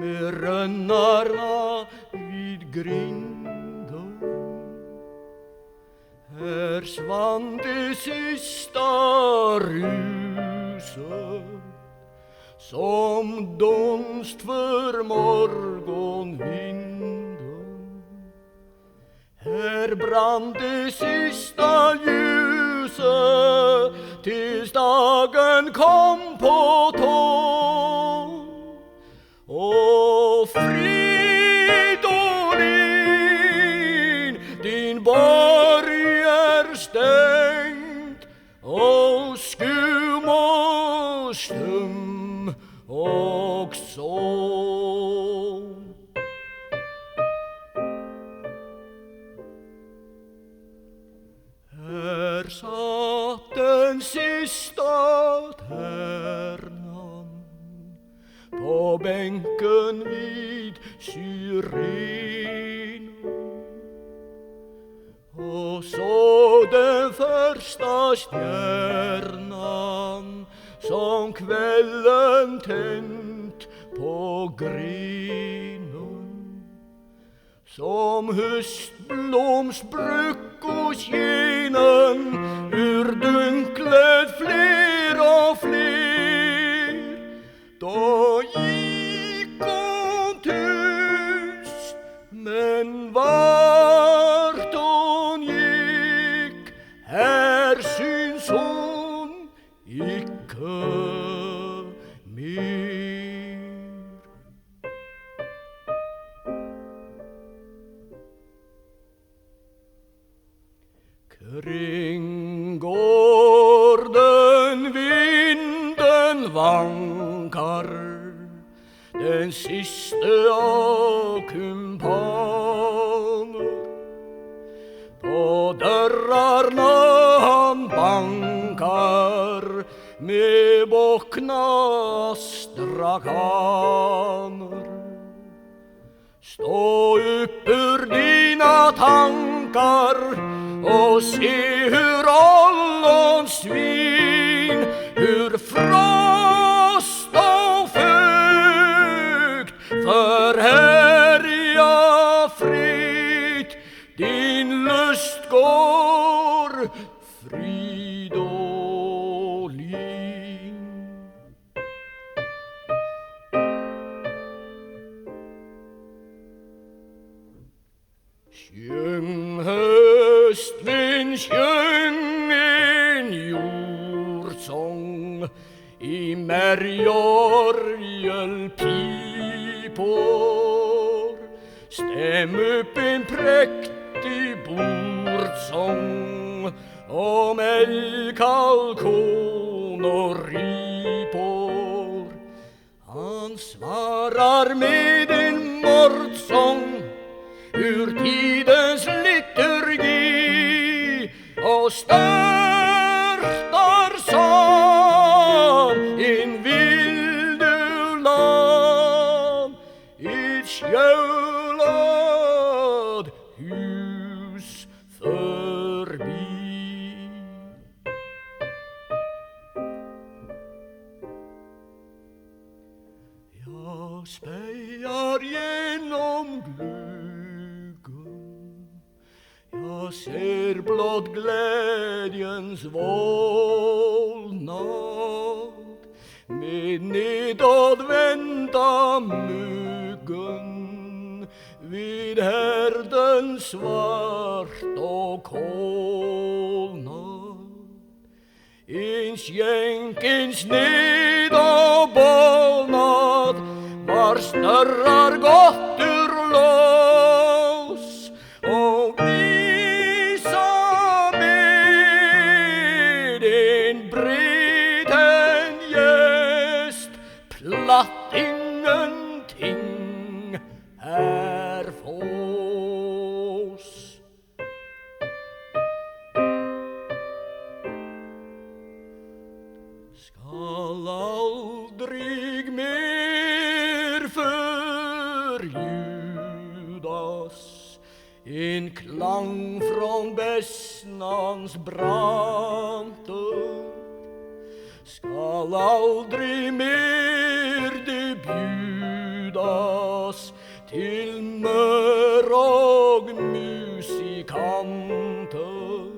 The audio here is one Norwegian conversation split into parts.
med rönnarna vid grinden. Här svann det sista ruset som dunst för morgonvinden. Här brann det sista ljuset tills dagen kom på tå. Och Fridolin, din borg är stängd, och skum och stum och så. Här satt den sista tärnan på bänken vid syrenen, och så den första stjärnan som kvällen tänt på grenen. Som höstblomsbruckosgenen ur dunklet fler och fler. Då gick hon tyst, men vart hon gick, här syns hon icke mer. Kring gården vinden vankar, den siste av kumpaner. På dörrarna han bankar med bockna strakaner. Stå upp ur dina tankar och se hur ollonsvin, hur frost och fukt förhärja fritt din lustgård, Fridolin. Sjung höstvind, sjung en jordsång i märgorgelpipor. Stäm upp en präktig bordsång om älg, kalkon och ripor. Han svarar med en mordsång ur tidens liturgi och störtar som en vildulan i ett skjölad hus förbi. Jag spejar genom glöggen, jag ser blott glädjens vålnad med nedåtvända myggen vid härden svart och kolnad. En skänk, en sned och bolnad, vars dörrar gått ur lås, och visa med en breden gäst platt ingenting här fås. Skall aldrig mer förljudas en klang från bässnans branter. Skall aldrig mer det bjudas oss till mör och musikanter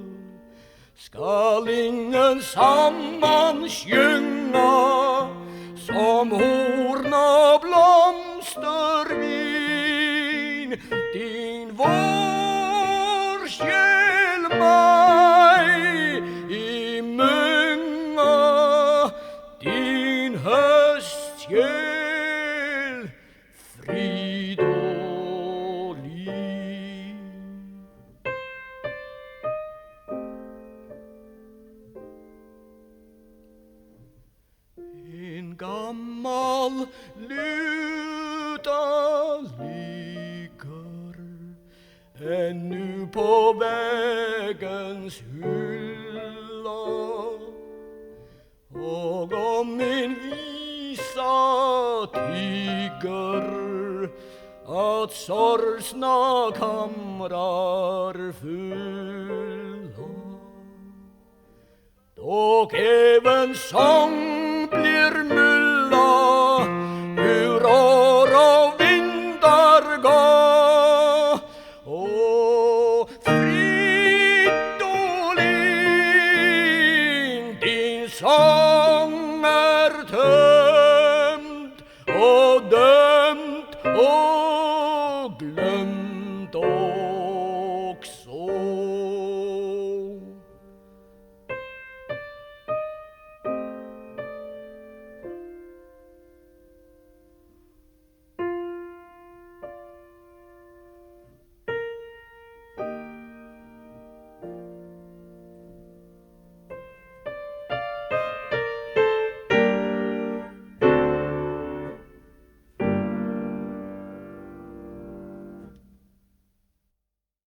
skall ingen samman sjunga som horna blomstervin din vår själ mig i munga din höstsjäl frid och liv. En gammal luta ligger ännu på vägens hylla, och om min visa tigger att sorgsna kamrar fylla, och även sång blir mylla ur år och vindar gå, och Fridolin din sång är